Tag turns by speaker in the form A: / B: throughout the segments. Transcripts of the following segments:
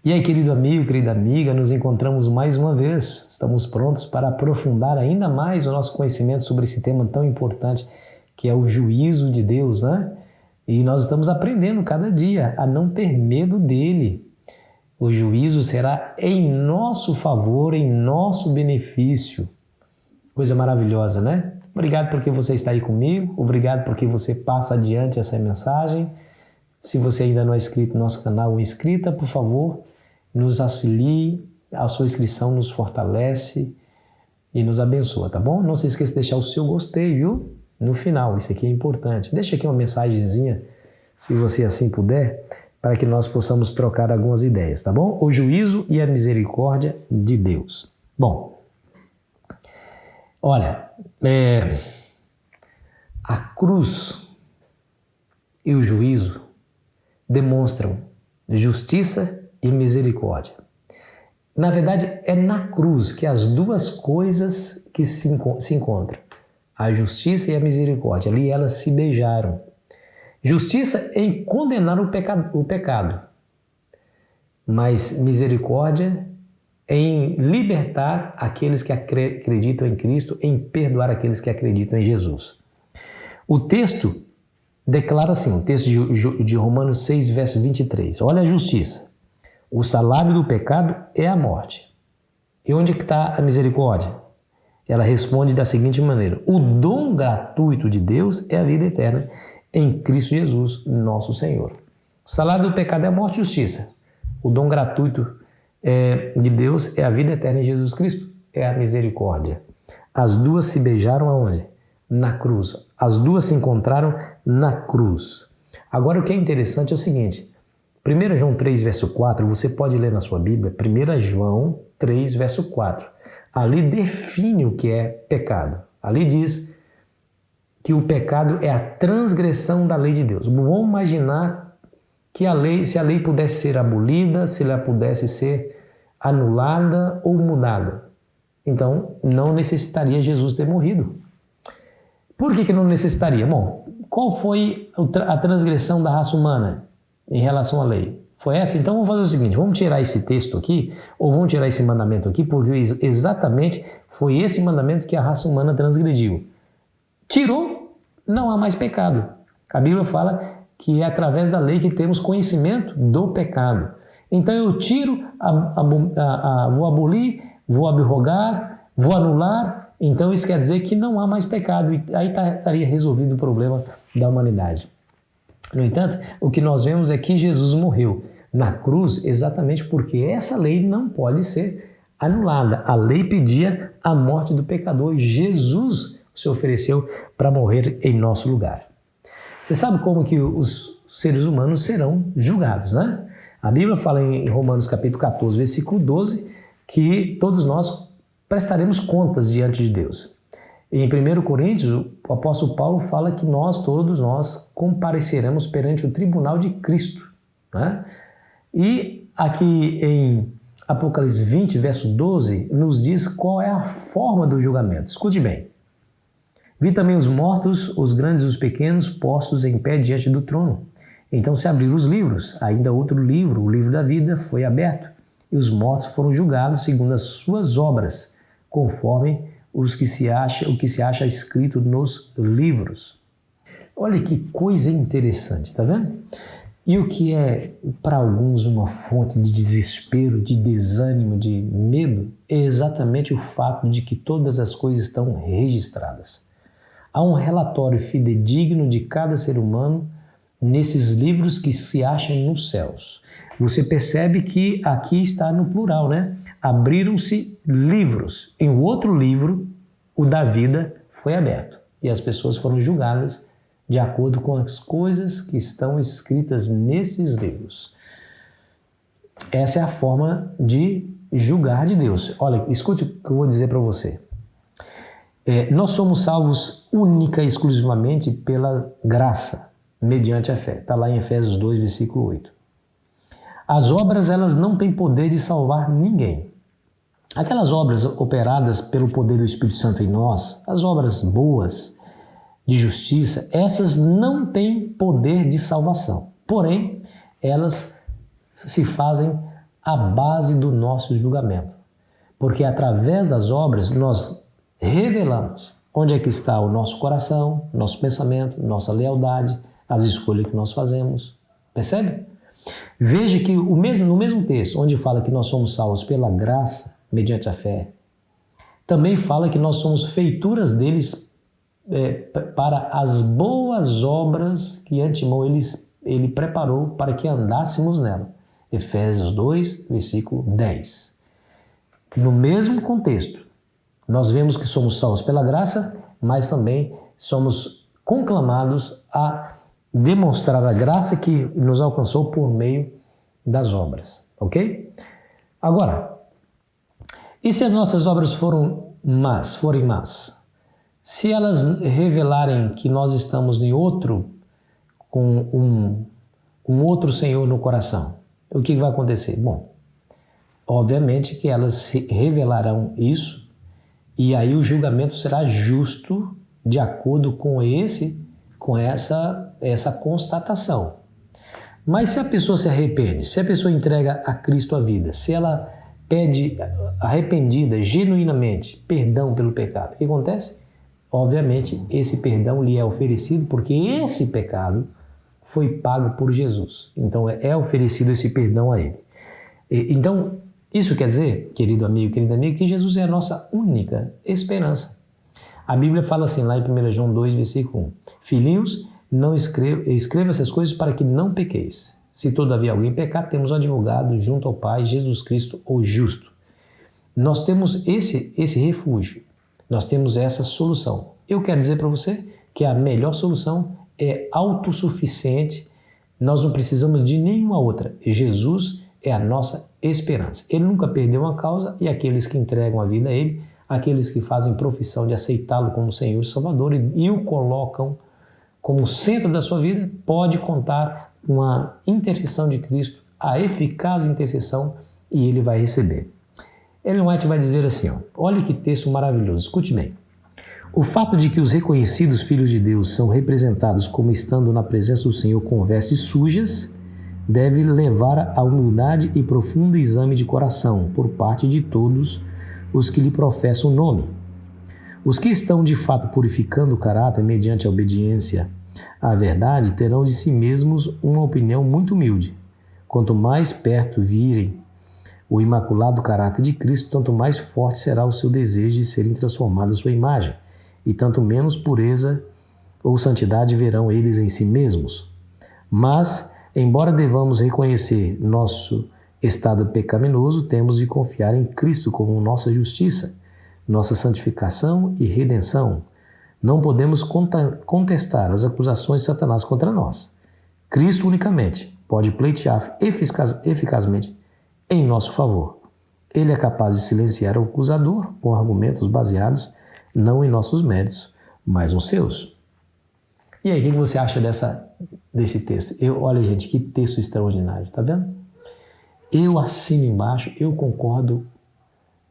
A: E aí, querido amigo, querida amiga, nos encontramos mais uma vez. Estamos prontos para aprofundar ainda mais o nosso conhecimento sobre esse tema tão importante que é o juízo de Deus, né? E nós estamos aprendendo cada dia a não ter medo dele. O juízo será em nosso favor, em nosso benefício. Coisa maravilhosa, né? Obrigado porque você está aí comigo, obrigado porque você passa adiante essa mensagem. Se você ainda não é inscrito no nosso canal ou inscrita, por favor, nos auxilie, a sua inscrição nos fortalece e nos abençoa, tá bom? Não se esqueça de deixar o seu gostei, viu? No final, isso aqui é importante. Deixa aqui uma mensagenzinha, se você assim puder, para que nós possamos trocar algumas ideias, tá bom? O juízo e a misericórdia de Deus. Bom, olha, a cruz e o juízo demonstram justiça e misericórdia. Na verdade, é na cruz que as duas coisas que se encontram, a justiça e a misericórdia, ali elas se beijaram. Justiça em condenar o pecado, mas misericórdia em libertar aqueles que acreditam em Cristo, em perdoar aqueles que acreditam em Jesus. O texto declara assim, o texto de Romanos 6, verso 23. Olha a justiça. O salário do pecado é a morte. E onde está a misericórdia? Ela responde da seguinte maneira. O dom gratuito de Deus é a vida eterna em Cristo Jesus, nosso Senhor. O salário do pecado é a morte e justiça. O dom gratuito de Deus é a vida eterna em Jesus Cristo, é a misericórdia. As duas se beijaram aonde? Na cruz. As duas se encontraram na cruz. Agora o que é interessante é o seguinte, 1 João 3, verso 4, você pode ler na sua Bíblia, 1 João 3, verso 4. Ali define o que é pecado. Ali diz que o pecado é a transgressão da lei de Deus. Vamos imaginar que se a lei pudesse ser abolida, se ela pudesse ser anulada ou mudada. Então, não necessitaria Jesus ter morrido. Por que não necessitaria? Bom, qual foi a transgressão da raça humana em relação à lei? Foi essa? Então vamos fazer o seguinte, vamos tirar esse texto aqui, ou vamos tirar esse mandamento aqui, porque exatamente foi esse mandamento que a raça humana transgrediu. Tirou, não há mais pecado. A Bíblia fala que é através da lei que temos conhecimento do pecado. Então eu tiro, vou abolir, vou abrogar, vou anular, então isso quer dizer que não há mais pecado, e aí estaria resolvido o problema da humanidade. No entanto, o que nós vemos é que Jesus morreu na cruz exatamente porque essa lei não pode ser anulada. A lei pedia a morte do pecador e Jesus se ofereceu para morrer em nosso lugar. Você sabe como que os seres humanos serão julgados, né? A Bíblia fala em Romanos capítulo 14, versículo 12, que todos nós prestaremos contas diante de Deus. Em 1 Coríntios, o apóstolo Paulo fala que todos nós compareceremos perante o tribunal de Cristo, né? E aqui em Apocalipse 20, verso 12, nos diz qual é a forma do julgamento. Escute bem. Vi também os mortos, os grandes e os pequenos, postos em pé diante do trono. Então se abriram os livros, ainda outro livro, o livro da vida, foi aberto, e os mortos foram julgados segundo as suas obras, conforme o que se acha escrito nos livros. Olha que coisa interessante, tá vendo? E o que é para alguns uma fonte de desespero, de desânimo, de medo, é exatamente o fato de que todas as coisas estão registradas. Há um relatório fidedigno de cada ser humano nesses livros que se acham nos céus. Você percebe que aqui está no plural, né? Abriram-se livros. Em outro livro, o da vida foi aberto e as pessoas foram julgadas de acordo com as coisas que estão escritas nesses livros. Essa é a forma de julgar de Deus. Olha, escute o que eu vou dizer para você. Nós somos salvos única e exclusivamente pela graça, mediante a fé. Está lá em Efésios 2, versículo 8. As obras, elas não têm poder de salvar ninguém. Aquelas obras operadas pelo poder do Espírito Santo em nós, as obras boas, de justiça, essas não têm poder de salvação. Porém, elas se fazem a base do nosso julgamento. Porque através das obras nós revelamos onde é que está o nosso coração, nosso pensamento, nossa lealdade, as escolhas que nós fazemos. Percebe? Veja que no mesmo texto, onde fala que nós somos salvos pela graça, mediante a fé, também fala que nós somos feituras deles para as boas obras que antemão ele preparou para que andássemos nela. Efésios 2, versículo 10. No mesmo contexto, nós vemos que somos salvos pela graça, mas também somos conclamados a demonstrar a graça que nos alcançou por meio das obras, ok? Agora, e se as nossas obras forem más? Se elas revelarem que nós estamos com um outro Senhor no coração, o que vai acontecer? Bom, obviamente que elas se revelarão isso, e aí o julgamento será justo de acordo com essa constatação. Mas se a pessoa se arrepende, se a pessoa entrega a Cristo a vida, se ela pede arrependida, genuinamente, perdão pelo pecado, o que acontece? Obviamente, esse perdão lhe é oferecido porque esse pecado foi pago por Jesus. Então, é oferecido esse perdão a ele. Então, isso quer dizer, querido amigo, querida amiga, que Jesus é a nossa única esperança. A Bíblia fala assim, lá em 1 João 2, versículo 1. Filhinhos, não escreva essas coisas para que não pequeis. Se todavia alguém pecar, temos um advogado junto ao Pai, Jesus Cristo, o justo. Nós temos esse refúgio, nós temos essa solução. Eu quero dizer para você que a melhor solução é autossuficiente, nós não precisamos de nenhuma outra. Jesus é a nossa esperança. Ele nunca perdeu uma causa e aqueles que entregam a vida a Ele, aqueles que fazem profissão de aceitá-lo como Senhor e Salvador e o colocam como centro da sua vida, pode contar com a intercessão de Cristo, a eficaz intercessão, e ele vai receber. Ellen White vai dizer assim, olha que texto maravilhoso, escute bem. O fato de que os reconhecidos filhos de Deus são representados como estando na presença do Senhor com vestes sujas, deve levar à humildade e profundo exame de coração por parte de todos os que lhe professam o nome. Os que estão de fato purificando o caráter mediante a obediência à verdade terão de si mesmos uma opinião muito humilde. Quanto mais perto virem o imaculado caráter de Cristo, tanto mais forte será o seu desejo de serem transformados à sua imagem, e tanto menos pureza ou santidade verão eles em si mesmos. Mas, embora devamos reconhecer nosso estado pecaminoso, temos de confiar em Cristo como nossa justiça, nossa santificação e redenção. Não podemos contestar as acusações de Satanás contra nós. Cristo unicamente pode pleitear eficazmente em nosso favor. Ele é capaz de silenciar o acusador com argumentos baseados não em nossos méritos, mas nos seus. E aí, o que você acha desse texto? Olha, gente, que texto extraordinário, tá vendo? Eu assino embaixo, eu concordo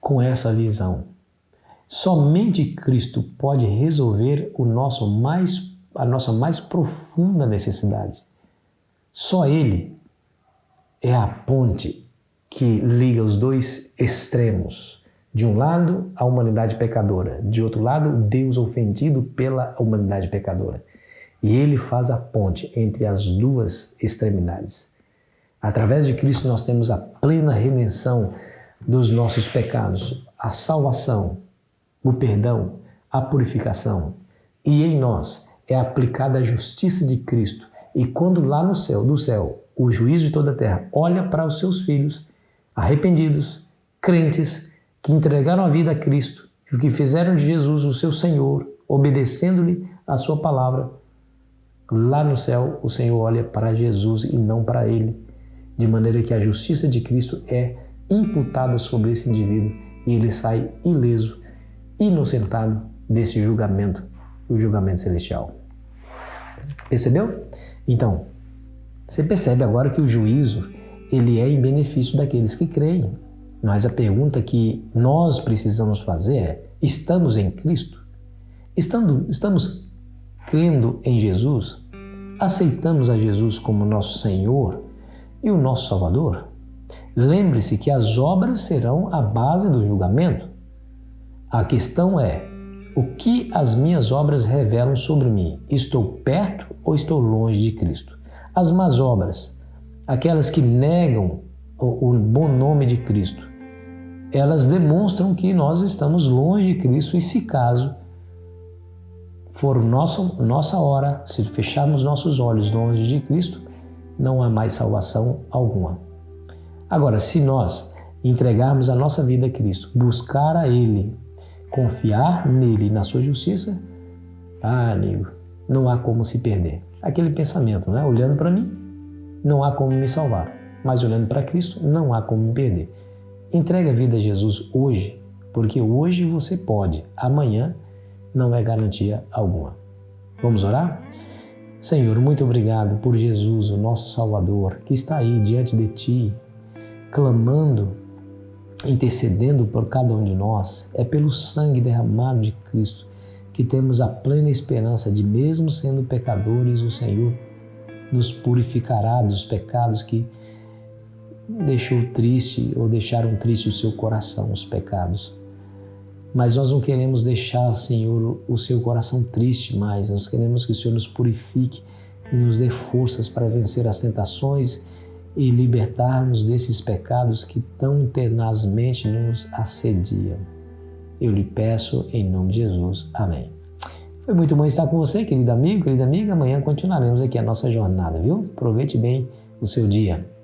A: com essa visão. Somente Cristo pode resolver a nossa mais profunda necessidade. Só Ele é a ponte que liga os dois extremos. De um lado, a humanidade pecadora. De outro lado, o Deus ofendido pela humanidade pecadora. E Ele faz a ponte entre as duas extremidades. Através de Cristo nós temos a plena redenção dos nossos pecados, a salvação, o perdão, a purificação. E em nós é aplicada a justiça de Cristo. E quando lá no céu, do céu, o juiz de toda a terra olha para os seus filhos arrependidos, crentes, que entregaram a vida a Cristo, que fizeram de Jesus o seu Senhor, obedecendo-lhe a sua palavra, lá no céu o Senhor olha para Jesus e não para ele, de maneira que a justiça de Cristo é imputada sobre esse indivíduo e ele sai ileso, inocentado desse julgamento, o julgamento celestial. Percebeu? Então, você percebe agora que o juízo ele é em benefício daqueles que creem. Mas a pergunta que nós precisamos fazer é: estamos em Cristo? Estamos crendo em Jesus? Aceitamos a Jesus como nosso Senhor e o nosso Salvador? Lembre-se que as obras serão a base do julgamento. A questão é, o que as minhas obras revelam sobre mim? Estou perto ou estou longe de Cristo? As más obras, aquelas que negam o bom nome de Cristo, elas demonstram que nós estamos longe de Cristo e, se caso for nossa hora, se fecharmos nossos olhos longe de Cristo, não há mais salvação alguma. Agora, se nós entregarmos a nossa vida a Cristo, buscar a Ele, confiar nele e na sua justiça, amigo, não há como se perder. Aquele pensamento, né? Olhando para mim, não há como me salvar. Mas olhando para Cristo, não há como me perder. Entregue a vida a Jesus hoje, porque hoje você pode, amanhã não é garantia alguma. Vamos orar? Senhor, muito obrigado por Jesus, o nosso Salvador, que está aí diante de Ti, clamando, intercedendo por cada um de nós. É pelo sangue derramado de Cristo que temos a plena esperança de, mesmo sendo pecadores, o Senhor nos purificará dos pecados que deixou triste ou deixaram triste o seu coração, os pecados. Mas nós não queremos deixar, Senhor, o seu coração triste mais. Nós queremos que o Senhor nos purifique e nos dê forças para vencer as tentações e libertar-nos desses pecados que tão tenazmente nos assediam. Eu lhe peço em nome de Jesus. Amém. Foi muito bom estar com você, querido amigo, querida amiga. Amanhã continuaremos aqui a nossa jornada, viu? Aproveite bem o seu dia.